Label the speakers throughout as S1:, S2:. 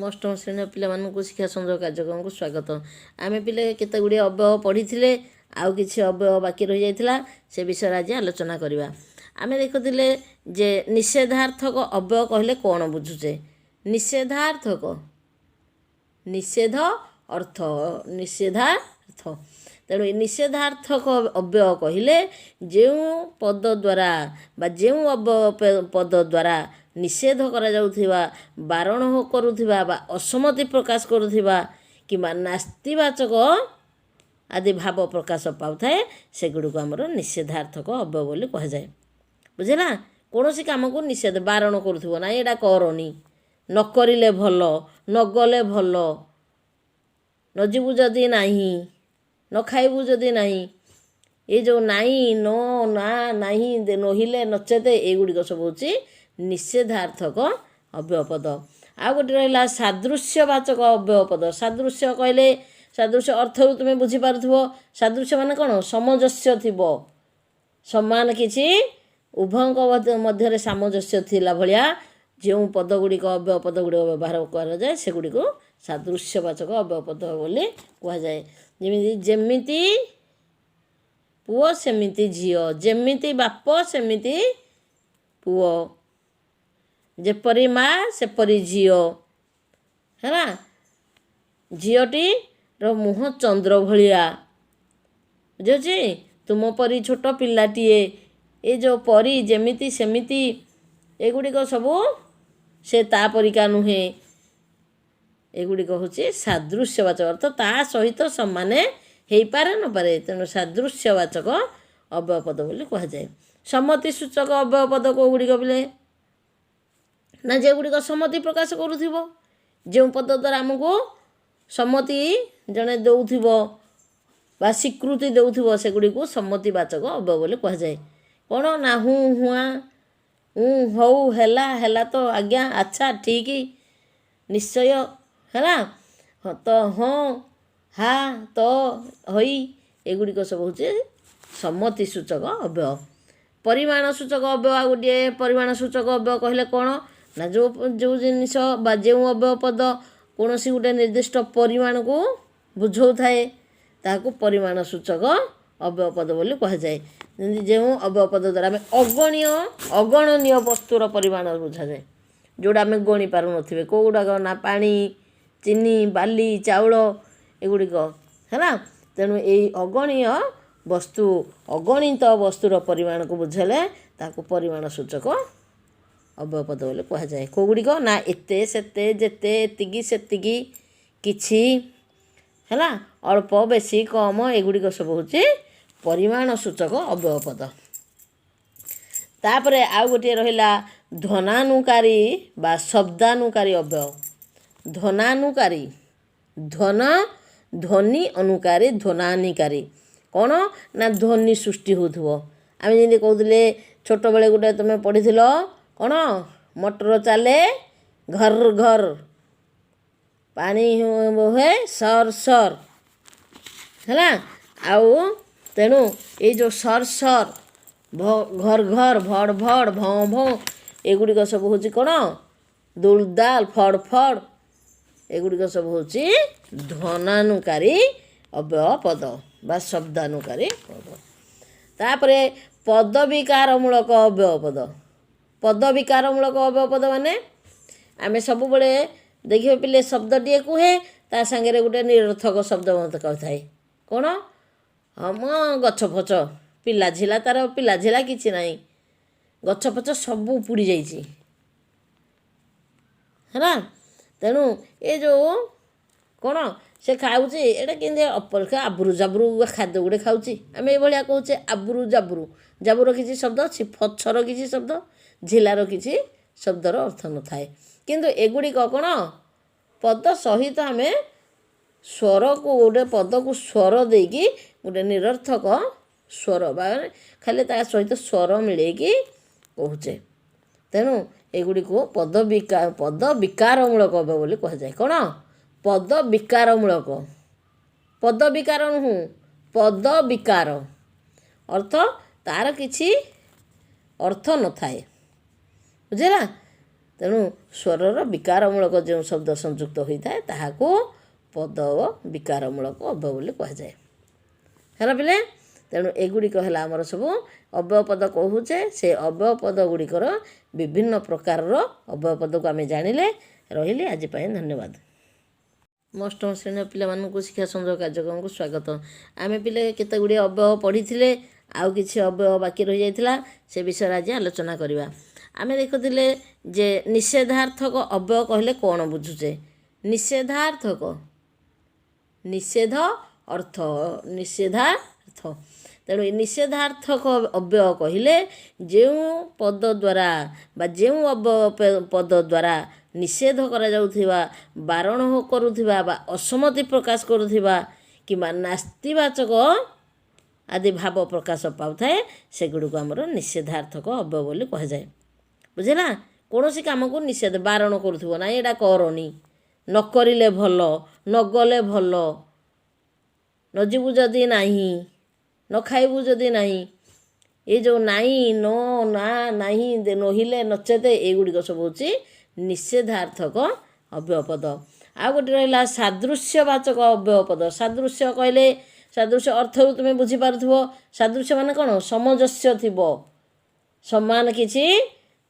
S1: अष्टम श्रेणी पिलाମାନଙ୍କୁ ଶିକ୍ଷା ସଂଯୋଗ କାର୍ଯ୍ୟକ୍ରମକୁ ସ୍ୱାଗତ। ଆମେ ପିଲେ କେତେ ଗୁଡ଼ିଏ ଅବ୍ୟୟ ପଢ଼ିଥିଲେ, ଆଉ କିଛି ଅବ୍ୟୟ ବାକି ରହିଯାଇଥିଲା, ସେ ବିଷୟରେ ଆଜି ଆଲୋଚନା କରିବା। ଆମେ ଦେଖୁଥିଲେ ଯେ ନିଷେଧାର୍ଥକ ଅବ୍ୟୟ କହିଲେ କ'ଣ ବୁଝୁଛେ। ନିଷେଧାର୍ଥକ ନିଷେଧ ଅର୍ଥ ନିଷେଧାର୍ଥ। ତେଣୁ ନିଷେଧାର୍ଥକ ଅବ୍ୟୟ କହିଲେ ଯେଉଁ ପଦ ଦ୍ୱାରା ବା ଯେଉଁ ଅବ୍ୟୟ ପଦ ଦ୍ୱାରା ନିଷେଧ କରାଯାଉଥିବା, ବାରଣ କରୁଥିବା ବା ଅସம்மତି ପ୍ରକାଶ କରୁଥିବା କିମ୍ବା ନାସ୍ତିବାଚକ ଆଦି ଭାବ ପ୍ରକାଶ ପାଉଥାଏ, ସେଗୁଡ଼ିକୁ ଆମର ନିଷେଧାର୍ଥକ ଅବ୍ୟୟ ବୋଲି କୁହାଯାଏ। ବୁଝିଲା? କୌଣସି କାମକୁ ନିଷେଧ ବାରଣ କରୁଥିବ, ନାଇଁ ଏଇଟା କରନି, ନ କରିଲେ ଭଲ, ନ ଗଲେ ଭଲ, ନ ଯିବୁ ଯଦି ନାହିଁ, ନ ଖାଇବୁ ଯଦି ନାହିଁ, ଏ ଯେଉଁ ନାହିଁ, ନ ନା ନାହିଁ, ନହିଲେ ନଚେତ, ଏଗୁଡ଼ିକ ସବୁ ହେଉଛି ନିଷେଧାର୍ଥକ ଅବ୍ୟୟ ପଦ। ଆଉ ଗୋଟେ ରହିଲା ସାଦୃଶ୍ୟବାଚକ ଅବ୍ୟୟ ପଦ। ସାଦୃଶ୍ୟ କହିଲେ ସାଦୃଶ୍ୟ ଅର୍ଥରୁ ତୁମେ ବୁଝିପାରୁଥିବ। ସାଦୃଶ୍ୟ ମାନେ କ'ଣ? ସାମଞ୍ଜସ୍ୟ ଥିବ, ସମାନ କିଛି ଉଭୟଙ୍କ ମଧ୍ୟରେ ସାମଞ୍ଜସ୍ୟ ଥିଲା ଭଳିଆ ଯେଉଁ ପଦଗୁଡ଼ିକ ଅବ୍ୟୟ ପଦଗୁଡ଼ିକ ବ୍ୟବହାର କରାଯାଏ, ସେଗୁଡ଼ିକୁ ସାଦୃଶ୍ୟବାଚକ ଅବ୍ୟୟ ପଦ ବୋଲି କୁହାଯାଏ। ଯେମିତି ପୁଅ ସେମିତି ଝିଅ, ଯେମିତି ବାପ ସେମିତି ପୁଅ, ଯେପରି ମା ସେପରି ଝିଅ। ହେଲା? ଝିଅଟିର ମୁହଁ ଚନ୍ଦ୍ର ଭଳିଆ, ବୁଝୁଛି? ତୁମ ପରି ଛୋଟ ପିଲାଟିଏ। ଏ ଯେଉଁ ପରି, ଯେମିତି, ସେମିତି, ଏଗୁଡ଼ିକ ସବୁ ସେ ତା ପରିକା ନୁହେଁ। ଏଗୁଡ଼ିକ ହେଉଛି ସାଦୃଶ୍ୟବାଚକ ଅର୍ଥ, ତା ସହିତ ସମାନ ହେଇପାରେ ନପାରେ। ତେଣୁ ସାଦୃଶ୍ୟବାଚକ ଅବ୍ୟୟ ପଦ ବୋଲି କୁହାଯାଏ। ସମ୍ମତି ସୂଚକ ଅବ୍ୟୟ ପଦ କେଉଁଗୁଡ଼ିକ ବୋଲେ ନା ଯେଗୁଡ଼ିକ ସମ୍ମତି ପ୍ରକାଶ କରୁଥିବ, ଯେଉଁ ପଦ ଦ୍ୱାରା ଆମକୁ ସମ୍ମତି ଜଣେ ଦେଉଥିବ ବା ସ୍ୱୀକୃତି ଦେଉଥିବ, ସେଗୁଡ଼ିକୁ ସମ୍ମତିବାଚକ ଅବ୍ୟୟ ବୋଲି କୁହାଯାଏ। କ'ଣ ନା ହୁଁ, ହୁଆ, ହଉ, ହେଲା, ହେଲା ତ, ଆଜ୍ଞା, ଆଚ୍ଛା, ଠିକ୍, ନିଶ୍ଚୟ, ହେଲା, ତ, ହଁ, ହା, ତ, ହଇ, ଏଗୁଡ଼ିକ ସବୁ ହେଉଛି ସମ୍ମତି ସୂଚକ ଅବ୍ୟୟ। ପରିମାଣ ସୂଚକ ଅବ୍ୟୟ ଆଉ ଗୋଟିଏ। ପରିମାଣ ସୂଚକ ଅବ୍ୟୟ କହିଲେ କ'ଣ ନା ଯେଉଁ ଜିନିଷ ବା ଯେଉଁ ଅବ୍ୟୟ ପଦ କୌଣସି ଗୋଟେ ନିର୍ଦ୍ଦିଷ୍ଟ ପରିମାଣକୁ ବୁଝାଉଥାଏ, ତାହାକୁ ପରିମାଣ ସୂଚକ ଅବ୍ୟୟ ପଦ ବୋଲି କୁହାଯାଏ। ଯେମିତି ଯେଉଁ ଅବ୍ୟୟ ପଦ ଦ୍ୱାରା ଆମେ ଅଗଣନୀୟ ବସ୍ତୁର ପରିମାଣ ବୁଝାଯାଏ, ଯେଉଁଟା ଆମେ ଗଣି ପାରୁନଥିବେ। କେଉଁଗୁଡ଼ାକ ନା ପାଣି, ଚିନି, ବାଲି, ଚାଉଳ, ଏଗୁଡ଼ିକ। ହେଲା? ତେଣୁ ଏଇ ଅଗଣୀୟ ବସ୍ତୁ, ଅଗଣିତ ବସ୍ତୁର ପରିମାଣକୁ ବୁଝାଇଲେ ତାକୁ ପରିମାଣ ସୂଚକ ଅବ୍ୟୟ ପଦ ବୋଲି କୁହାଯାଏ। କେଉଁଗୁଡ଼ିକ ନା ଏତେ, ସେତେ, ଯେତେ, ଏତିକି, ସେତିକି, କିଛି, ହେଲା, ଅଳ୍ପ, ବେଶୀ, କମ, ଏଗୁଡ଼ିକ ସବୁ ହେଉଛି ପରିମାଣ ସୂଚକ ଅବ୍ୟୟ ପଦ। ତାପରେ ଆଉ ଗୋଟିଏ ରହିଲା ଧ୍ୱନାନୁକାରୀ ବା ଶବ୍ଦାନୁକାରୀ ଅବ୍ୟୟ। ଧ୍ୱନାନୁକାରୀ, ଧ୍ୱନି ଅନୁକାରୀ, ଧ୍ୱନାନିକାରୀ। କ'ଣ ନା ଧ୍ୱନି ସୃଷ୍ଟି ହେଉଥିବ। ଆମେ ଯେମିତି କହୁଥିଲେ ଛୋଟବେଳେ ଗୋଟେ ତୁମେ ପଢ଼ିଥିଲ, କ'ଣ ମଟର ଚାଲେ ଘର ଘର, ପାଣି ବୋହେ ସର ସର। ହେଲା? ଆଉ ତେଣୁ ଏଇ ଯେଉଁ ସର ସର, ଘର ଘର, ଭଡ଼ ଭଡ଼, ଭଁ ଭଁ, ଏଗୁଡ଼ିକ ସବୁ ହେଉଛି କ'ଣ? ଦୁଲ ଦାଲ, ଫଡ଼ ଫଡ଼, ଏଗୁଡ଼ିକ ସବୁ ହେଉଛି ଧ୍ୱନାନୁକାରୀ ଅବ୍ୟୟ ପଦ ବା ଶବ୍ଦାନୁକାରୀ ପଦ। ତାପରେ ପଦବିକାରମୂଳକ ଅବ୍ୟୟ ପଦ। ପଦବିକାରମୂଳକ ଅବ୍ୟୟ ପଦ ମାନେ ଆମେ ସବୁବେଳେ ଦେଖିବେ ପିଲେ ଶବ୍ଦଟିଏ କୁହେ, ତା ସାଙ୍ଗରେ ଗୋଟେ ନିରର୍ଥକ ଶବ୍ଦ ମୋତେ କହିଥାଏ। କ'ଣ? ହଁ ମ ଗଛ ଫଛ, ପିଲା ଝିଲା, ତା'ର ପିଲା ଝିଲା କିଛି ନାହିଁ, ଗଛ ଫଛ ସବୁ ଉପୁଡ଼ି ଯାଇଛି। ହେଲା? ତେଣୁ ଏ ଯେଉଁ କ'ଣ ସେ ଖାଉଛି, ଏଇଟା କେମିତି ଅପରିଷ୍କାର ଆବୁରୁ ଜାବୁରୁ ଖାଦ୍ୟ ଗୋଟେ ଖାଉଛି, ଆମେ ଏଇଭଳିଆ କହୁଛେ ଆବୁରୁ ଜାବୁରୁ। ଜାବୁର କିଛି ଶବ୍ଦ ଅଛି, ଫଛର କିଛି ଶବ୍ଦ, ଝିଲାର କିଛି ଶବ୍ଦର ଅର୍ଥ ନଥାଏ। କିନ୍ତୁ ଏଗୁଡ଼ିକ କ'ଣ ପଦ ସହିତ ଆମେ ସ୍ୱରକୁ, ଗୋଟେ ପଦକୁ ସ୍ୱର ଦେଇକି ଗୋଟେ ନିରର୍ଥକ ସ୍ୱର ବା ଖାଲି ତା ସହିତ ସ୍ୱର ମିଳେଇକି କହୁଛେ। ତେଣୁ ଏଗୁଡ଼ିକୁ ପଦ ବିକାରମୂଳକ ଅବ୍ୟୟ ବୋଲି କୁହାଯାଏ। କ'ଣ? ପଦ ବିକାରମୂଳକ। ପଦ ବିକାର ନୁହଁ, ପଦ ବିକାର ଅର୍ଥ ତା'ର କିଛି ଅର୍ଥ ନଥାଏ। ବୁଝିଲା? ତେଣୁ ସ୍ୱରର ବିକାରମୂଳକ ଯେଉଁ ଶବ୍ଦ ସଂଯୁକ୍ତ ହୋଇଥାଏ ତାହାକୁ ପଦ ଓ ବିକାରମୂଳକ ଅବ୍ୟୟ ବୋଲି କୁହାଯାଏ। ହେଲା ପିଲେ, ତେଣୁ ଏଗୁଡ଼ିକ ହେଲା ଆମର ସବୁ ଅବ୍ୟୟ ପଦ କହୁଛେ। ସେ ଅବ୍ୟୟ ପଦ ଗୁଡ଼ିକର ବିଭିନ୍ନ ପ୍ରକାରର ଅବ୍ୟୟ ପଦକୁ ଆମେ ଜାଣିଲେ। ରହିଲି, ଆଜି ପାଇଁ ଧନ୍ୟବାଦ। ଅଷ୍ଟମ ଶ୍ରେଣୀର ପିଲାମାନଙ୍କୁ ଶିକ୍ଷା ସଂଯୋଗ କାର୍ଯ୍ୟକ୍ରମକୁ ସ୍ୱାଗତ। ଆମେ ପିଲେ କେତେ ଗୁଡ଼ିଏ ଅବ୍ୟୟ ପଢ଼ିଥିଲେ, ଆଉ କିଛି ଅବ୍ୟୟ ବାକି ରହିଯାଇଥିଲା, ସେ ବିଷୟରେ ଆଜି ଆଲୋଚନା କରିବା। ଆମେ ଦେଖୁଥିଲେ ଯେ ନିଷେଧାର୍ଥକ ଅବ୍ୟୟ କହିଲେ କ'ଣ ବୁଝୁଛେ? ନିଷେଧାର୍ଥକ, ନିଷେଧ ଅର୍ଥ, ନିଷେଧାର୍ଥ। ତେଣୁ ନିଷେଧାର୍ଥକ ଅବ୍ୟୟ କହିଲେ ଯେଉଁ ପଦ ଦ୍ୱାରା ବା ଯେଉଁ ଅବ୍ୟୟ ପଦ ଦ୍ୱାରା ନିଷେଧ କରାଯାଉଥିବା, ବାରଣ କରୁଥିବା ବା ଅସம்மତି ପ୍ରକାଶ କରୁଥିବା କିମ୍ବା ନାସ୍ତିବାଚକ ଆଦି ଭାବ ପ୍ରକାଶ ପାଉଥାଏ, ସେଗୁଡ଼ିକୁ ଆମର ନିଷେଧାର୍ଥକ ଅବ୍ୟୟ ବୋଲି କୁହାଯାଏ। ବୁଝିଲା? କୌଣସି କାମକୁ ନିଷେଧ, ବାରଣ କରୁଥିବ, ନାଇଁ ଏଇଟା କରନି, ନ କରିଲେ ଭଲ, ନ ଗଲେ ଭଲ, ନ ଯିବୁ ଯଦି ନାହିଁ, ନ ଖାଇବୁ ଯଦି ନାହିଁ, ଏ ଯେଉଁ ନାହିଁ, ନ, ନା, ନାହିଁ, ନହିଲେ, ନଚେତ, ଏଗୁଡ଼ିକ ସବୁ ହେଉଛି ନିଷେଧାର୍ଥକ ଅବ୍ୟୟ ପଦ। ଆଉ ଗୋଟେ ରହିଲା ସାଦୃଶ୍ୟବାଚକ ଅବ୍ୟୟ ପଦ। ସାଦୃଶ୍ୟ କହିଲେ, ସାଦୃଶ୍ୟ ଅର୍ଥରୁ ତୁମେ ବୁଝିପାରୁଥିବ। ସାଦୃଶ୍ୟ ମାନେ କ'ଣ? ସାମଞ୍ଜସ୍ୟ ଥିବ, ସମାନ କିଛି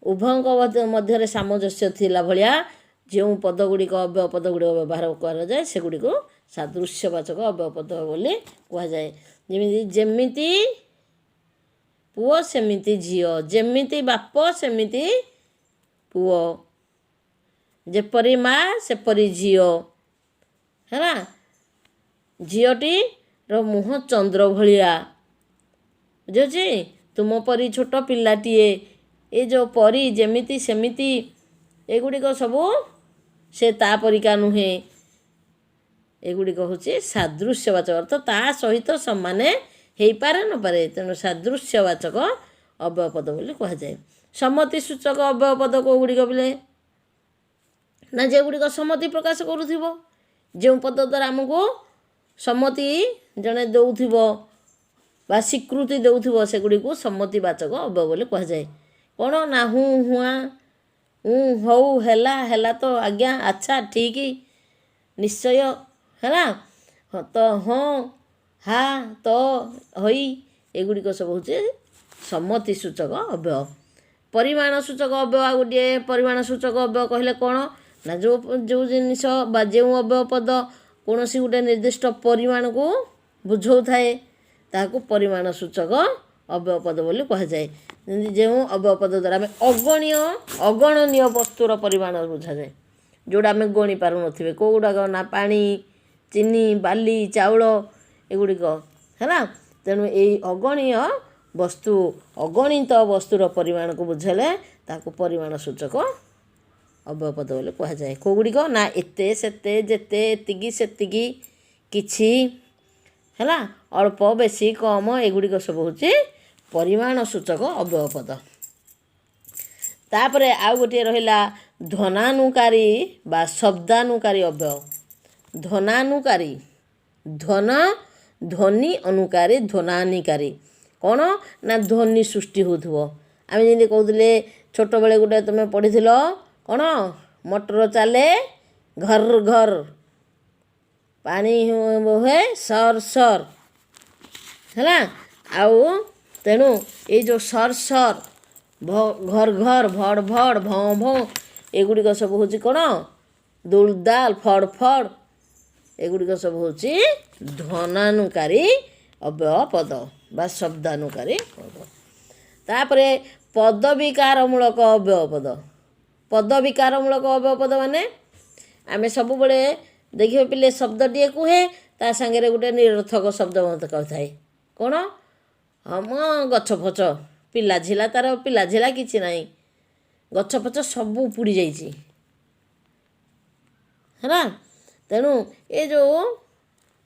S1: ଉଭୟଙ୍କ ମଧ୍ୟରେ ସାମଞ୍ଜସ୍ୟ ଥିଲା ଭଳିଆ ଯେଉଁ ପଦ ଗୁଡ଼ିକ, ଅବ୍ୟୟ ପଦ ଗୁଡ଼ିକ ବ୍ୟବହାର କରାଯାଏ, ସେଗୁଡ଼ିକୁ ସାଦୃଶ୍ୟବାଚକ ଅବ୍ୟୟ ପଦ ବୋଲି କୁହାଯାଏ। ଯେମିତି ଯେମିତି ପୁଅ ସେମିତି ଝିଅ, ଯେମିତି ବାପ ସେମିତି ପୁଅ, ଯେପରି ମା ସେପରି ଝିଅ। ହେଲା? ଝିଅଟିର ମୁହଁ ଚନ୍ଦ୍ର ଭଳିଆ, ବୁଝୁଛି? ତୁମ ପରି ଛୋଟ ପିଲାଟିଏ, ଏ ଯେଉଁ ପରି ଯେମିତି ସେମିତି, ଏଗୁଡ଼ିକ ସବୁ ସେ ତା ପରିକା ନୁହେଁ। ଏଗୁଡ଼ିକ ହେଉଛି ସାଦୃଶ୍ୟବାଚକ, ଅର୍ଥ ତା ସହିତ ସମାନ ହେଇପାରେ ନପାରେ। ତେଣୁ ସାଦୃଶ୍ୟବାଚକ ଅବ୍ୟୟ ପଦ ବୋଲି କୁହାଯାଏ। ସମ୍ମତି ସୂଚକ ଅବ୍ୟୟ ପଦ କେଉଁଗୁଡ଼ିକ ପିଲେ? ନା ଯେଉଁଗୁଡ଼ିକ ସମ୍ମତି ପ୍ରକାଶ କରୁଥିବ, ଯେଉଁ ପଦ ଦ୍ୱାରା ଆମକୁ ସମ୍ମତି ଜଣେ ଦେଉଥିବ ବା ସ୍ୱୀକୃତି ଦେଉଥିବ, ସେଗୁଡ଼ିକୁ ସମ୍ମତିବାଚକ ଅବ୍ୟୟ ବୋଲି କୁହାଯାଏ। କ'ଣ? ନା ହୁଁ, ହୁଆ, ହଉ, ହେଲା, ହେଲା ତ, ଆଜ୍ଞା, ଆଚ୍ଛା, ଠିକ୍, ନିଶ୍ଚୟ, ହେଲା, ତ, ହଁ, ହା, ତ, ହଇ, ଏଗୁଡ଼ିକ ସବୁ ହେଉଛି ସମ୍ମତି ସୂଚକ ଅବ୍ୟୟ। ପରିମାଣ ସୂଚକ ଅବ୍ୟୟ ଆଉ ଗୋଟିଏ। ପରିମାଣ ସୂଚକ ଅବ୍ୟୟ କହିଲେ କ'ଣ? ନା ଯେଉଁ ଜିନିଷ ବା ଯେଉଁ ଅବ୍ୟୟ ପଦ କୌଣସି ଗୋଟେ ନିର୍ଦ୍ଦିଷ୍ଟ ପରିମାଣକୁ ବୁଝାଉଥାଏ, ତାହାକୁ ପରିମାଣ ସୂଚକ ଅବ୍ୟୟ ପଦ ବୋଲି କୁହାଯାଏ। ଯେଉଁ ଅବ୍ୟୟ ପଦ ଦ୍ୱାରା ଆମେ ଅଗଣନୀୟ ବସ୍ତୁର ପରିମାଣ ବୁଝାଯାଏ, ଯେଉଁଟା ଆମେ ଗଣି ପାରୁନଥିବେ। କେଉଁଗୁଡ଼ାକ? ନା ପାଣି, ଚିନି, ବାଲି, ଚାଉଳ, ଏଗୁଡ଼ିକ। ହେଲା? ତେଣୁ ଏଇ ଅଗଣିତ ବସ୍ତୁର ପରିମାଣକୁ ବୁଝାଇଲେ ତାକୁ ପରିମାଣ ସୂଚକ ଅବ୍ୟୟ ପଦ ବୋଲି କୁହାଯାଏ। କେଉଁଗୁଡ଼ିକ? ନା ଏତେ, ସେତେ, ଯେତେ, ଏତିକି, ସେତିକି, କିଛି, ହେଲା, ଅଳ୍ପ, ବେଶୀ, କମ୍, ଏଗୁଡ଼ିକ ସବୁ ହେଉଛି ପରିମାଣ ସୂଚକ ଅବ୍ୟୟ ପଦ। ତାପରେ ଆଉ ଗୋଟିଏ ରହିଲା ଧ୍ୱନାନୁକାରୀ ବା ଶବ୍ଦାନୁକାରୀ ଅବ୍ୟୟ। ଧ୍ୱନାନୁକାରୀ, ଧ୍ୱନି ଅନୁକାରୀ, ଧ୍ୱନାନିକାରୀ। କ'ଣ? ନା ଧ୍ୱନି ସୃଷ୍ଟି ହେଉଥିବ। ଆମେ ଯେମିତି କହୁଥିଲେ ଛୋଟବେଳେ ଗୋଟେ ତୁମେ ପଢ଼ିଥିଲ, କ'ଣ? ମଟର ଚାଲେ ଘର ଘର, ପାଣି ବୋହେ ସର ସର। ହେଲା? ଆଉ ତେଣୁ ଏଇ ଯେଉଁ ସର ସର, ଘର ଘର, ଭଡ଼ ଭଡ଼, ଭଁ ଭଁ, ଏଗୁଡ଼ିକ ସବୁ ହେଉଛି କ'ଣ? ଦୁଲ ଦାଲ, ଫଡ଼ ଫଡ଼, ଏଗୁଡ଼ିକ ସବୁ ହେଉଛି ଧ୍ୱନାନୁକାରୀ ଅବ୍ୟୟ ପଦ ବା ଶବ୍ଦାନୁକାରୀ ପଦ। ତାପରେ ପଦବିକାରମୂଳକ ଅବ୍ୟୟ ପଦ। ପଦବିକାରମୂଳକ ଅବ୍ୟୟ ପଦ ମାନେ ଆମେ ସବୁବେଳେ ଦେଖିବେ ପିଲେ ଶବ୍ଦଟିଏ କୁହେ, ତା ସାଙ୍ଗରେ ଗୋଟେ ନିରର୍ଥକ ଶବ୍ଦ ମଧ୍ୟ କହିଥାଏ। କ'ଣ? ହଁ ମ ଗଛ ଫଛ, ପିଲା ଝିଲା, ତା'ର ପିଲା ଝିଲା କିଛି ନାହିଁ, ଗଛ ଫଛ ସବୁ ଉପୁଡ଼ି ଯାଇଛି। ହେଲା? ତେଣୁ ଏ ଯେଉଁ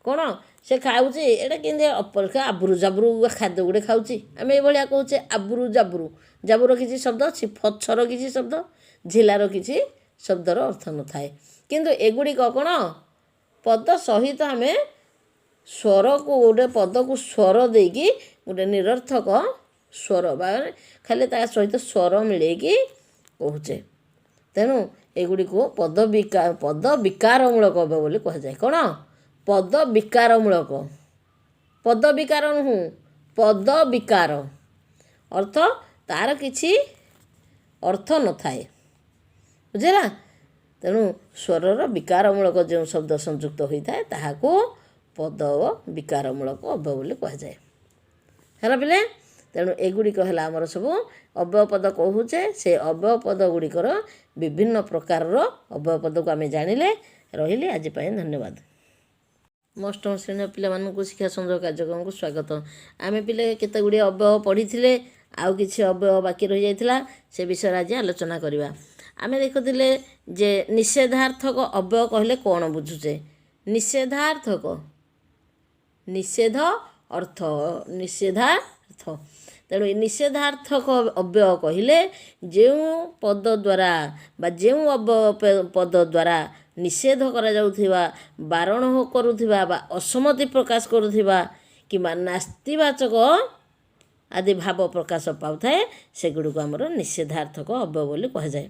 S1: କ'ଣ ସେ ଖାଉଛି, ଏଇଟା କେମିତି ଅପରିଷ୍କାର ଆବୁରୁ ଜାବୁରୁ ଖାଦ୍ୟ ଗୋଟେ ଖାଉଛି, ଆମେ ଏଇଭଳିଆ କହୁଛେ ଆବୁରୁ ଜାବୁରୁ। ଜାବୁର କିଛି ଶବ୍ଦ ଅଛି, ଫଛର କିଛି ଶବ୍ଦ, ଝିଲାର କିଛି ଶବ୍ଦର ଅର୍ଥ ନଥାଏ। କିନ୍ତୁ ଏଗୁଡ଼ିକ କ'ଣ? ପଦ ସହିତ ଆମେ ସ୍ୱରକୁ, ଗୋଟେ ପଦକୁ ସ୍ୱର ଦେଇକି ଗୋଟେ ନିରର୍ଥକ ସ୍ୱର ବା ଖାଲି ତା ସହିତ ସ୍ୱର ମିଳେଇକି କହୁଛେ। ତେଣୁ ଏଗୁଡ଼ିକୁ ପଦ ବିକାରମୂଳକ ଅବୟବ ବୋଲି କୁହାଯାଏ। କ'ଣ? ପଦ ବିକାରମୂଳକ। ପଦ ବିକାର ନୁହଁ, ପଦ ବିକାର ଅର୍ଥ ତା'ର କିଛି ଅର୍ଥ ନଥାଏ। ବୁଝିଲା? ତେଣୁ ସ୍ୱରର ବିକାରମୂଳକ ଯେଉଁ ଶବ୍ଦ ସଂଯୁକ୍ତ ହୋଇଥାଏ ତାହାକୁ ପଦ ବିକାରମୂଳକ ଅବୟବ ବୋଲି କୁହାଯାଏ। ହେଲା ପିଲେ? ତେଣୁ ଏଗୁଡ଼ିକ ହେଲା ଆମର ସବୁ ଅବୟବ ପଦ କହୁଛେ। ସେ ଅବୟବ ପଦ ଗୁଡ଼ିକର ବିଭିନ୍ନ ପ୍ରକାରର ଅବୟବ ପଦକୁ ଆମେ ଜାଣିଲେ। ରହିଲି ଆଜି ପାଇଁ ଧନ୍ୟବାଦ। ଅଷ୍ଟମ ଶ୍ରେଣୀର ପିଲାମାନଙ୍କୁ ଶିକ୍ଷା ସଂଯୋଗ କାର୍ଯ୍ୟକ୍ରମକୁ ସ୍ୱାଗତ। ଆମେ ପିଲେ କେତେ ଗୁଡ଼ିଏ ଅବୟବ ପଢ଼ିଥିଲେ, ଆଉ କିଛି ଅବୟବ ବାକି ରହିଯାଇଥିଲା, ସେ ବିଷୟରେ ଆଜି ଆଲୋଚନା କରିବା। ଆମେ ଦେଖୁଥିଲେ ଯେ ନିଷେଧାର୍ଥକ ଅବୟବ କହିଲେ କ'ଣ ବୁଝୁଛେ? ନିଷେଧାର୍ଥକ, ନିଷେଧ ଅର୍ଥ, ନିଷେଧାର୍ଥ। ତେଣୁ ଏ ନିଷେଧାର୍ଥକ ଅବୟବ କହିଲେ ଯେଉଁ ପଦ ଦ୍ୱାରା ବା ଯେଉଁ ଅବୟବ ପଦ ଦ୍ୱାରା ନିଷେଧ କରାଯାଉଥିବା, ବାରଣ କରୁଥିବା ବା ଅସம்மତି ପ୍ରକାଶ କରୁଥିବା କିମ୍ବା ନାସ୍ତିବାଚକ ଆଦି ଭାବ ପ୍ରକାଶ ପାଉଥାଏ, ସେଗୁଡ଼ିକୁ ଆମର ନିଷେଧାର୍ଥକ ଅବୟବ ବୋଲି କୁହାଯାଏ।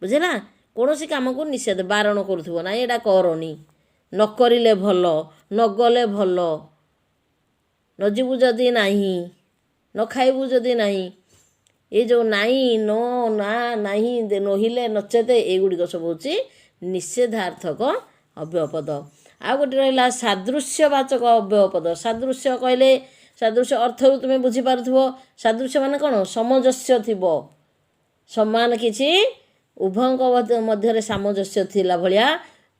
S1: ବୁଝିଲା? କୌଣସି କାମକୁ ନିଷେଧ, ବାରଣ କରୁଥିବ, ନାଇଁ ଏଇଟା କରନି, ନ କରିଲେ ଭଲ, ନ ଗଲେ ଭଲ, ନ ଯିବୁ ଯଦି ନାହିଁ, ନ ଖାଇବୁ ଯଦି ନାହିଁ, ଏ ଯେଉଁ ନାହିଁ, ନ, ନା, ନାହିଁ, ନହିଲେ ନଚେତ, ଏଗୁଡ଼ିକ ସବୁ ହେଉଛି ନିଷେଧାର୍ଥକ ଅବୟବ ପଦ। ଆଉ ଗୋଟେ ରହିଲା ସାଦୃଶ୍ୟବାଚକ ଅବୟବ ପଦ। ସାଦୃଶ୍ୟ କହିଲେ, ସାଦୃଶ୍ୟ ଅର୍ଥରୁ ତୁମେ ବୁଝିପାରୁଥିବ। ସାଦୃଶ୍ୟ ମାନେ କ'ଣ? ସାମଞ୍ଜସ୍ୟ ଥିବ, ସମାନ କିଛି ଉଭୟଙ୍କ ମଧ୍ୟରେ ସାମଞ୍ଜସ୍ୟ ଥିଲା ଭଳିଆ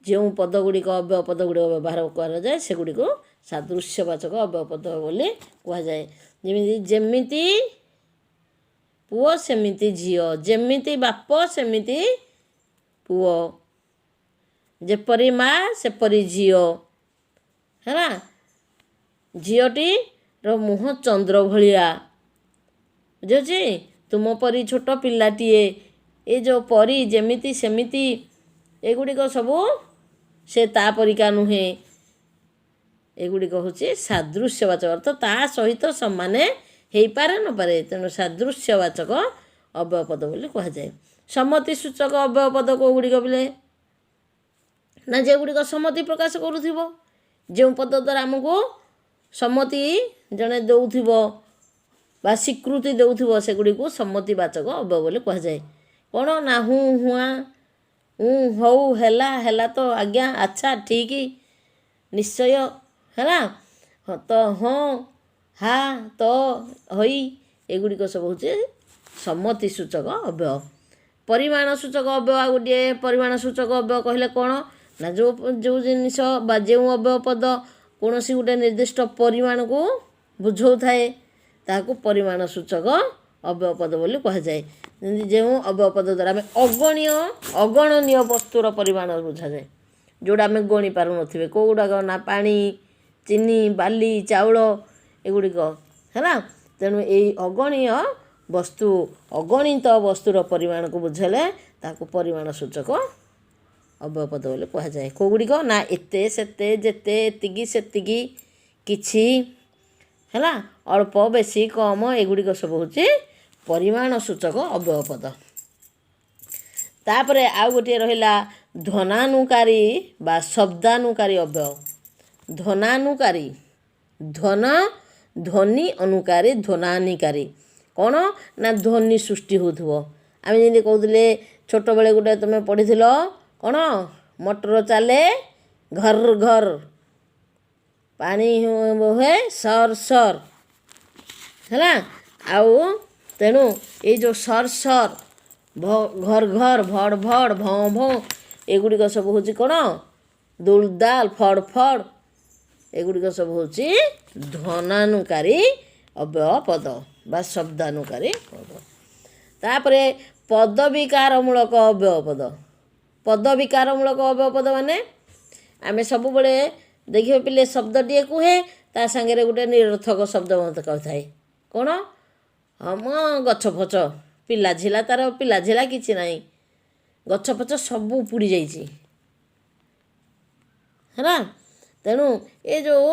S1: ଯେଉଁ ପଦଗୁଡ଼ିକ ଅବୟବ ପଦଗୁଡ଼ିକ ବ୍ୟବହାର କରାଯାଏ ସେଗୁଡ଼ିକୁ ସାଦୃଶ୍ୟବାଚକ ଅବୟବ ପଦ ବୋଲି କୁହାଯାଏ। ଯେମିତି ପୁଅ ସେମିତି ଝିଅ, ଯେମିତି ବାପ ସେମିତି ପୁଅ, ଯେପରି ମା ସେପରି ଝିଅ। ହେଲା? ଝିଅଟିର ମୁହଁ ଚନ୍ଦ୍ର ଭଳିଆ, ବୁଝୁଛି? ତୁମ ପରି ଛୋଟ ପିଲାଟିଏ, ଏ ଯେଉଁ ପରି ଯେମିତି ସେମିତି, ଏଗୁଡ଼ିକ ସବୁ ସେ ତା ପରିକା ନୁହେଁ। ଏଗୁଡ଼ିକ ହେଉଛି ସାଦୃଶ୍ୟବାଚକ ଅର୍ଥ, ତା ସହିତ ସମାନ ହେଇପାରେ ନପାରେ। ତେଣୁ ସାଦୃଶ୍ୟବାଚକ ଅବୟବ ପଦ ବୋଲି କୁହାଯାଏ। ସମ୍ମତି ସୂଚକ ଅବୟବ ପଦ କେଉଁଗୁଡ଼ିକ ପିଲେ? ନା ଯେଗୁଡ଼ିକ ସମ୍ମତି ପ୍ରକାଶ କରୁଥିବ, ଯେଉଁ ପଦ ଦ୍ୱାରା ଆମକୁ ସମ୍ମତି ଜଣେ ଦେଉଥିବ ବା ସ୍ୱୀକୃତି ଦେଉଥିବ, ସେଗୁଡ଼ିକୁ ସମ୍ମତିବାଚକ ଅବୟବ ବୋଲି କୁହାଯାଏ। କ'ଣ? ନା ହୁଁ, ହୁଆ, ହଉ, ହେଲା, ହେଲା ତ, ଆଜ୍ଞା, ଆଚ୍ଛା, ଠିକ୍, ନିଶ୍ଚୟ, ହେଲା, ତ, ହଁ, ହା, ତ, ହଇ, ଏଗୁଡ଼ିକ ସବୁ ହେଉଛି ସମ୍ମତି ସୂଚକ ଅବୟବ। ପରିମାଣ ସୂଚକ ଅବୟବ ଆଉ ଗୋଟିଏ। ପରିମାଣ ସୂଚକ ଅବୟବ କହିଲେ କ'ଣ? ନା ଯେଉଁ ଜିନିଷ ବା ଯେଉଁ ଅବୟବ ପଦ କୌଣସି ଗୋଟେ ନିର୍ଦ୍ଦିଷ୍ଟ ପରିମାଣକୁ ବୁଝାଉଥାଏ ତାହାକୁ ପରିମାଣ ସୂଚକ ଅବୟବ ପଦ ବୋଲି କୁହାଯାଏ। ଯେମିତି ଯେଉଁ ଅବୟବ ପଦ ଦ୍ୱାରା ଆମେ ଅଗଣନୀୟ ବସ୍ତୁର ପରିମାଣ ବୁଝାଯାଏ, ଯେଉଁଟା ଆମେ ଗଣି ପାରୁନଥିବେ। କେଉଁଗୁଡ଼ାକ? ନା ପାଣି, ଚିନି, ବାଲି, ଚାଉଳ, ଏଗୁଡ଼ିକ। ହେଲା? ତେଣୁ ଏଇ ଅଗଣିତ ବସ୍ତୁର ପରିମାଣକୁ ବୁଝାଇଲେ ତାକୁ ପରିମାଣ ସୂଚକ ଅବୟବ ପଦ ବୋଲି କୁହାଯାଏ। କେଉଁଗୁଡ଼ିକ? ନା ଏତେ, ସେତେ, ଯେତେ, ଏତିକି, ସେତିକି, କିଛି, ହେଲା, ଅଳ୍ପ, ବେଶୀ, କମ, ଏଗୁଡ଼ିକ ସବୁ ହେଉଛି ପରିମାଣ ସୂଚକ ଅବୟବ ପଦ। ତାପରେ ଆଉ ଗୋଟିଏ ରହିଲା ଧ୍ୱନାନୁକାରୀ ବା ଶବ୍ଦାନୁକାରୀ ଅବୟବ। ଧ୍ୱନାନୁକାରୀ, ଧ୍ୱନି ଅନୁକାରୀ, ଧ୍ୱନାନିକାରୀ। କ'ଣ? ନା ଧ୍ୱନି ସୃଷ୍ଟି ହେଉଥିବ। ଆମେ ଯେମିତି କହୁଥିଲେ ଛୋଟବେଳେ ଗୋଟେ ତୁମେ ପଢ଼ିଥିଲ, କ'ଣ? ମଟର ଚାଲେ ଘର ଘର, ପାଣି ହୁଏ ସର ସର। ହେଲା? ଆଉ ତେଣୁ ଏଇ ଯେଉଁ ସର ସର, ଘର ଘର, ଭଡ଼ ଭଡ଼, ଭଁ ଭଁ, ଏଗୁଡ଼ିକ ସବୁ ହେଉଛି କ'ଣ? ଦୁଲ ଦାଲ, ଫଡ଼ ଫଡ଼, ଏଗୁଡ଼ିକ ସବୁ ହେଉଛି ଧ୍ୱନାନୁକାରୀ ଅବୟବ ପଦ ବା ଶବ୍ଦାନୁକାରୀ ପଦ। ତାପରେ ପଦବିକାରମୂଳକ ଅବୟବ ପଦ। ପଦବିକାରମୂଳକ ଅବୟବ ପଦ ମାନେ ଆମେ ସବୁବେଳେ ଦେଖିବେ ପିଲେ ଶବ୍ଦଟିଏ କୁହେ, ତା ସାଙ୍ଗରେ ଗୋଟେ ନିରର୍ଥକ ଶବ୍ଦ ମଧ୍ୟ କହିଥାଏ। କ'ଣ? ହଁ ମ ଗଛ ଫଛ, ପିଲା ଝିଲା, ତା'ର ପିଲା ଝିଲା କିଛି ନାହିଁ, ଗଛ ଫଛ ସବୁ ଉପୁଡ଼ି ଯାଇଛି। ହେଲା? ତେଣୁ ଏ ଯେଉଁ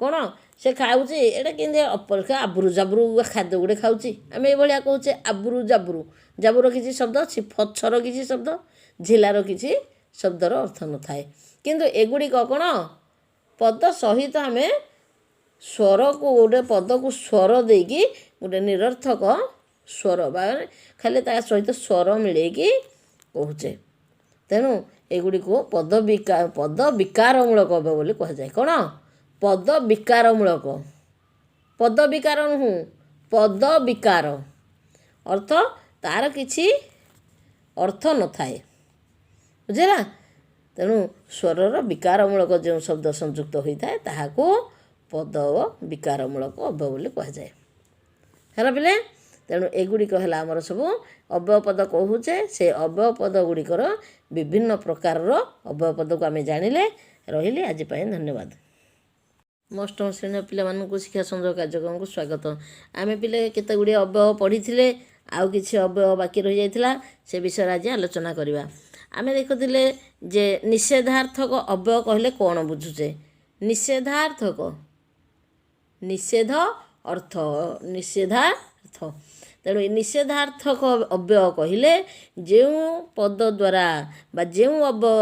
S1: କ'ଣ ସେ ଖାଉଛି, ଏଇଟା କେମିତି ଅପରିଷ୍କାର ଆବୁରୁ ଜାବୁରୁ ଖାଦ୍ୟ ଗୋଟେ ଖାଉଛି, ଆମେ ଏଇଭଳିଆ କହୁଛେ ଆବୁରୁ ଜାବୁରୁ। ଜାବୁର କିଛି ଶବ୍ଦ ଅଛି, ଫଛର କିଛି ଶବ୍ଦ, ଝିଲାର କିଛି ଶବ୍ଦର ଅର୍ଥ ନଥାଏ। କିନ୍ତୁ ଏଗୁଡ଼ିକ କ'ଣ ପଦ ସହିତ ଆମେ ସ୍ୱରକୁ ଗୋଟେ ପଦକୁ ସ୍ୱର ଦେଇକି ଗୋଟେ ନିରର୍ଥକ ସ୍ୱର ବା ଖାଲି ତା ସହିତ ସ୍ୱର ମିଳେଇକି କହୁଛେ। ତେଣୁ ଏଗୁଡ଼ିକୁ ପଦ ବିକାରମୂଳକ ଅବୟବ ବୋଲି କୁହାଯାଏ। କ'ଣ ପଦ ବିକାରମୂଳକ, ପଦ ବିକାର ନୁହଁ, ପଦ ବିକାର ଅର୍ଥ ତା'ର କିଛି ଅର୍ଥ ନଥାଏ, ବୁଝିଲା। ତେଣୁ ସ୍ୱରର ବିକାରମୂଳକ ଯେଉଁ ଶବ୍ଦ ସଂଯୁକ୍ତ ହୋଇଥାଏ ତାହାକୁ ପଦ ବିକାରମୂଳକ ଅବୟବ ବୋଲି କୁହାଯାଏ। ହେଲା ପିଲେ, ତେଣୁ ଏଗୁଡ଼ିକ ହେଲା ଆମର ସବୁ ଅବୟବ ପଦ କହୁଛେ। ସେ ଅବୟବ ପଦ ଗୁଡ଼ିକର ବିଭିନ୍ନ ପ୍ରକାରର ଅବୟବ ପଦକୁ ଆମେ ଜାଣିଲେ। ରହିଲି, ଆଜି ପାଇଁ ଧନ୍ୟବାଦ। ଅଷ୍ଟମ ଶ୍ରେଣୀର ପିଲାମାନଙ୍କୁ ଶିକ୍ଷା ସଂଯୋଗ କାର୍ଯ୍ୟକ୍ରମକୁ ସ୍ୱାଗତ। ଆମେ ପିଲେ କେତେ ଗୁଡ଼ିଏ ଅବୟବ ପଢ଼ିଥିଲେ, ଆଉ କିଛି ଅବୟବ ବାକି ରହିଯାଇଥିଲା, ସେ ବିଷୟରେ ଆଜି ଆଲୋଚନା କରିବା। ଆମେ ଦେଖୁଥିଲେ ଯେ ନିଷେଧାର୍ଥକ ଅବୟବ କହିଲେ କ'ଣ ବୁଝୁଛେ? ନିଷେଧାର୍ଥକ, ନିଷେଧ ଅର୍ଥ, ନିଷେଧାର୍ଥ। ତେଣୁ ଏ ନିଷେଧାର୍ଥକ ଅବୟବ କହିଲେ ଯେଉଁ ପଦ ଦ୍ୱାରା ବା ଯେଉଁ ଅବୟବ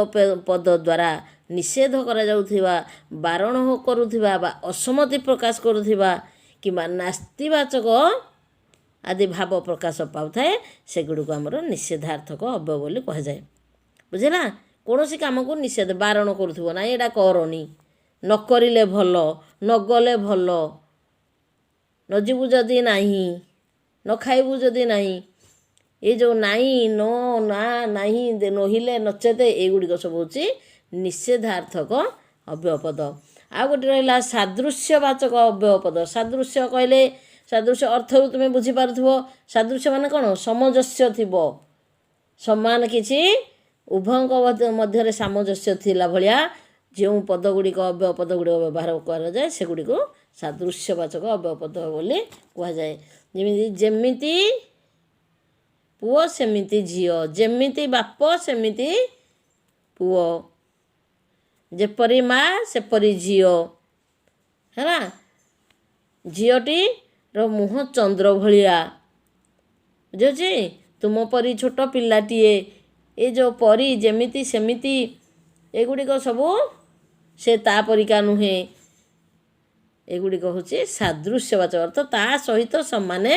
S1: ପଦ ଦ୍ୱାରା ନିଷେଧ କରାଯାଉଥିବା, ବାରଣ କରୁଥିବା ବା ଅସம்மତି ପ୍ରକାଶ କରୁଥିବା କିମ୍ବା ନାସ୍ତିବାଚକ ଆଦି ଭାବ ପ୍ରକାଶ ପାଉଥାଏ, ସେଗୁଡ଼ିକୁ ଆମର ନିଷେଧାର୍ଥକ ଅବୟବ ବୋଲି କୁହାଯାଏ। ବୁଝିଲା। କୌଣସି କାମକୁ ନିଷେଧ ବାରଣ କରୁଥିବ, ନାଇଁ ଏଇଟା କରନି, ନ କରିଲେ ଭଲ, ନ ଗଲେ ଭଲ, ନ ଯିବୁ ଯଦି ନାହିଁ, ନ ଖାଇବୁ ଯଦି ନାହିଁ, ଏ ଯେଉଁ ନାହିଁ, ନ, ନା, ନାହିଁ, ନହିଲେ ନଚେତ, ଏଗୁଡ଼ିକ ସବୁ ହେଉଛି ନିଷେଧାର୍ଥକ ଅବୟବ ପଦ। ଆଉ ଗୋଟେ ରହିଲା ସାଦୃଶ୍ୟବାଚକ ଅବୟବ ପଦ। ସାଦୃଶ୍ୟ କହିଲେ ସାଦୃଶ୍ୟ ଅର୍ଥରୁ ତୁମେ ବୁଝିପାରୁଥିବ। ସାଦୃଶ୍ୟ ମାନେ କ'ଣ? ସାମଞ୍ଜସ୍ୟ ଥିବ, ସମାନ କିଛି ଉଭୟଙ୍କ ମଧ୍ୟରେ ସାମଞ୍ଜସ୍ୟ ଥିଲା ଭଳିଆ ଯେଉଁ ପଦ ଗୁଡ଼ିକ ଅବୟବ ପଦ ଗୁଡ଼ିକ ବ୍ୟବହାର କରାଯାଏ, ସେଗୁଡ଼ିକୁ ସାଦୃଶ୍ୟବାଚକ ଅବୟବ ପଦ ବୋଲି କୁହାଯାଏ। ଯେମିତି ପୁଅ ସେମିତି ଝିଅ, ଯେମିତି ବାପ ସେମିତି ପୁଅ, ଯେପରି ମା ସେପରି ଝିଅ। ହେଲା। ଝିଅଟିର ମୁହଁ ଚନ୍ଦ୍ର ଭଳିଆ, ବୁଝୁଛି, ତୁମ ପରି ଛୋଟ ପିଲାଟିଏ, ଏ ଯେଉଁ ପରି ଯେମିତି ସେମିତି, ଏଗୁଡ଼ିକ ସବୁ ସେ ତା ପରିକା ନୁହେଁ। ଏଗୁଡ଼ିକ ହେଉଛି ସାଦୃଶ୍ୟବାଚକ ଅର୍ଥ, ତା ସହିତ ସମାନେ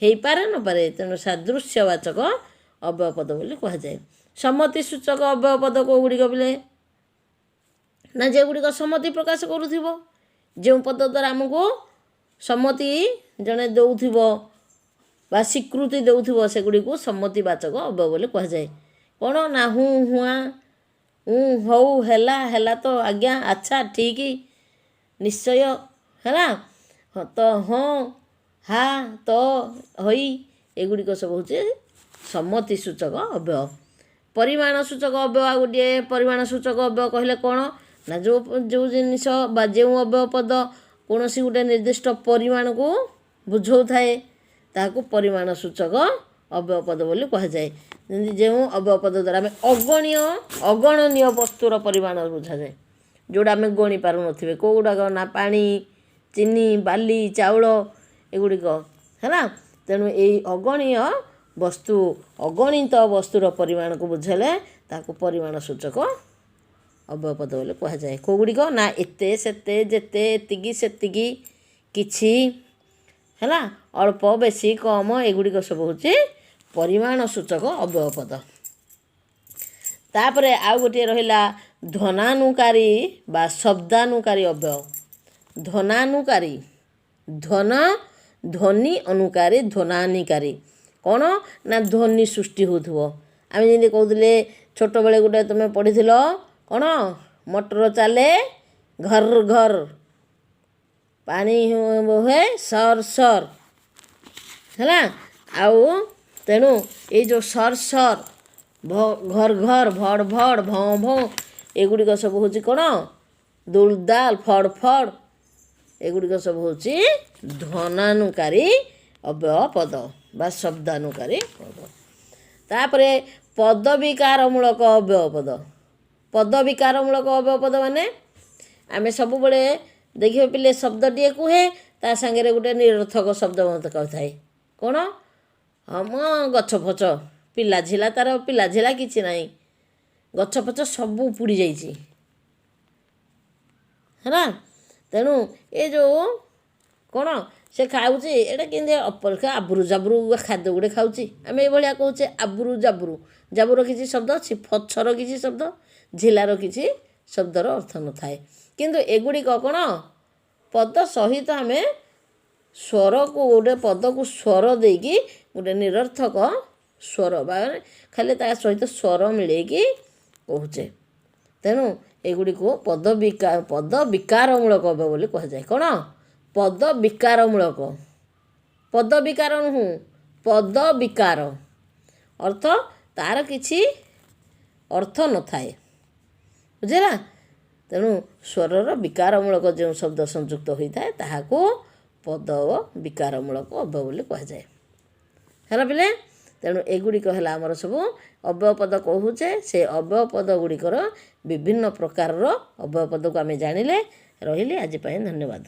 S1: ହେଇପାରେ ନପାରେ। ତେଣୁ ସାଦୃଶ୍ୟବାଚକ ଅବୟବ ପଦ ବୋଲି କୁହାଯାଏ। ସମ୍ମତି ସୂଚକ ଅବୟବ ପଦ କେଉଁଗୁଡ଼ିକ ପିଲେ? ନା ଯେଗୁଡ଼ିକ ସମ୍ମତି ପ୍ରକାଶ କରୁଥିବ, ଯେଉଁ ପଦ ଦ୍ୱାରା ଆମକୁ ସମ୍ମତି ଜଣେ ଦେଉଥିବ ବା ସ୍ୱୀକୃତି ଦେଉଥିବ, ସେଗୁଡ଼ିକୁ ସମ୍ମତିବାଚକ ଅବୟବ ବୋଲି କୁହାଯାଏ। କ'ଣ ନା ହୁଁ, ହୁଆ, ହଉ, ହେଲା, ହେଲା ତ, ଆଜ୍ଞା, ଆଚ୍ଛା, ଠିକ୍, ନିଶ୍ଚୟ, ହେଲା, ତ, ହଁ, ହା, ତ, ହଇ, ଏଗୁଡ଼ିକ ସବୁ ହେଉଛି ସମ୍ମତି ସୂଚକ ଅବୟବ। ପରିମାଣ ସୂଚକ ଅବୟବ ଆଉ ଗୋଟିଏ। ପରିମାଣ ସୂଚକ ଅବୟବ କହିଲେ କ'ଣ? ନା ଯେଉଁ ଜିନିଷ ବା ଯେଉଁ ଅବୟବ ପଦ କୌଣସି ଗୋଟେ ନିର୍ଦ୍ଦିଷ୍ଟ ପରିମାଣକୁ ବୁଝାଉଥାଏ, ତାହାକୁ ପରିମାଣ ସୂଚକ ଅବୟବ ପଦ ବୋଲି କୁହାଯାଏ। ଯେମିତି ଯେଉଁ ଅବୟବ ପଦ ଦ୍ୱାରା ଆମେ ଅଗଣନୀୟ ବସ୍ତୁର ପରିମାଣ ବୁଝାଯାଏ, ଯେଉଁଟା ଆମେ ଗଣି ପାରୁନଥିବେ। କେଉଁଗୁଡ଼ାକ? ନା ପାଣି, ଚିନି, ବାଲି, ଚାଉଳ, ଏଗୁଡ଼ିକ। ହେଲା। ତେଣୁ ଏଇ ଅଗଣୀୟ ବସ୍ତୁ, ଅଗଣିତ ବସ୍ତୁର ପରିମାଣକୁ ବୁଝାଇଲେ ତାକୁ ପରିମାଣ ସୂଚକ ଅବୟବ ପଦ ବୋଲି କୁହାଯାଏ। କେଉଁଗୁଡ଼ିକ? ନା ଏତେ, ସେତେ, ଯେତେ, ଏତିକି, ସେତିକି, କିଛି, ହେଲା, ଅଳ୍ପ, ବେଶୀ, କମ, ଏଗୁଡ଼ିକ ସବୁ ହେଉଛି ପରିମାଣ ସୂଚକ ଅବୟବ ପଦ। ତାପରେ ଆଉ ଗୋଟିଏ ରହିଲା ଧ୍ୱନାନୁକାରୀ ବା ଶବ୍ଦାନୁକାରୀ ଅବୟବ। ଧ୍ୱନାନୁକାରୀ, ଧ୍ୱନି ଅନୁକାରୀ, ଧ୍ୱନାନିକାରୀ। କ'ଣ? ନା ଧ୍ୱନି ସୃଷ୍ଟି ହେଉଥିବ। ଆମେ ଯେମିତି କହୁଥିଲେ ଛୋଟବେଳେ ଗୋଟେ ତୁମେ ପଢ଼ିଥିଲ, କ'ଣ? ମଟର ଚାଲେ ଘର ଘର, ପାଣି ବୋହେ ସର ସର। ହେଲା। ଆଉ ତେଣୁ ଏଇ ଯେଉଁ ସର ସର, ଘର ଘର, ଭଡ଼ ଭଡ଼, ଭଁ ଭଁ, ଏଗୁଡ଼ିକ ସବୁ ହେଉଛି କ'ଣ? ଦୁଲ ଦାଲ, ଫଡ଼ ଫଡ଼, ଏଗୁଡ଼ିକ ସବୁ ହେଉଛି ଧ୍ୱନାନୁକାରୀ ଅବୟବ ପଦ ବା ଶବ୍ଦାନୁକାରୀ ପଦ। ତାପରେ ପଦବିକାରମୂଳକ ଅବୟବ ପଦ। ପଦବିକାରମୂଳକ ଅବୟବ ପଦ ମାନେ ଆମେ ସବୁବେଳେ ଦେଖିବେ ପିଲେ ଶବ୍ଦଟିଏ କୁହେ, ତା ସାଙ୍ଗରେ ଗୋଟେ ନିରର୍ଥକ ଶବ୍ଦ ମଧ୍ୟ କହିଥାଏ। କ'ଣ? ହଁ ମ ଗଛ ଫଛ ପିଲା ଝିଲା ତାର ପିଲା ଝିଲା କିଛି ନାହିଁ, ଗଛ ଫଛ ସବୁ ଉପୁଡ଼ି ଯାଇଛି ହେଲା। ତେଣୁ ଏ ଯେଉଁ କ'ଣ ସେ ଖାଉଛି ଏଇଟା କେମିତି ଅପରିଷ୍କାର ଆବୁରୁ ଜାବୁରୁ ଖାଦ୍ୟ ଗୁଡ଼େ ଖାଉଛି। ଆମେ ଏଇଭଳିଆ କହୁଛେ ଆବୁରୁ ଜାବୁରୁ, ଜାବୁର କିଛି ଶବ୍ଦ ଅଛି, ଫଛର କିଛି ଶବ୍ଦ, ଝିଲାର କିଛି ଶବ୍ଦର ଅର୍ଥ ନଥାଏ। କିନ୍ତୁ ଏଗୁଡ଼ିକ କ'ଣ ପଦ ସହିତ ଆମେ ସ୍ୱରକୁ ଗୋଟେ ପଦକୁ ସ୍ୱର ଦେଇକି ଗୋଟେ ନିରର୍ଥକ ସ୍ୱର ବା ଖାଲି ତା ସହିତ ସ୍ୱର ମିଳେଇକି କହୁଛେ। ତେଣୁ ଏଗୁଡ଼ିକୁ ପଦ ବିକାରମୂଳକ ହେବ ବୋଲି କୁହାଯାଏ। କ'ଣ ପଦ ବିକାରମୂଳକ, ପଦ ବିକାର ନୁହେଁ, ପଦ ବିକାର ଅର୍ଥ ତା'ର କିଛି ଅର୍ଥ ନଥାଏ, ବୁଝିଲା। ତେଣୁ ସ୍ୱରର ବିକାରମୂଳକ ଯେଉଁ ଶବ୍ଦ ସଂଯୁକ୍ତ ହୋଇଥାଏ ତାହାକୁ ପଦ ବିକାରମୂଳକ ଅବୟବ ବୋଲି କୁହାଯାଏ ହେଲା ପିଲେ। ତେଣୁ ଏଗୁଡ଼ିକ ହେଲା ଆମର ସବୁ ଅବୟବ ପଦ କହୁଛେ। ସେ ଅବୟବ ପଦ ଗୁଡ଼ିକର ବିଭିନ୍ନ ପ୍ରକାରର ଅବୟବ ପଦକୁ ଆମେ ଜାଣିଲେ। ରହିଲି, ଆଜି ପାଇଁ ଧନ୍ୟବାଦ।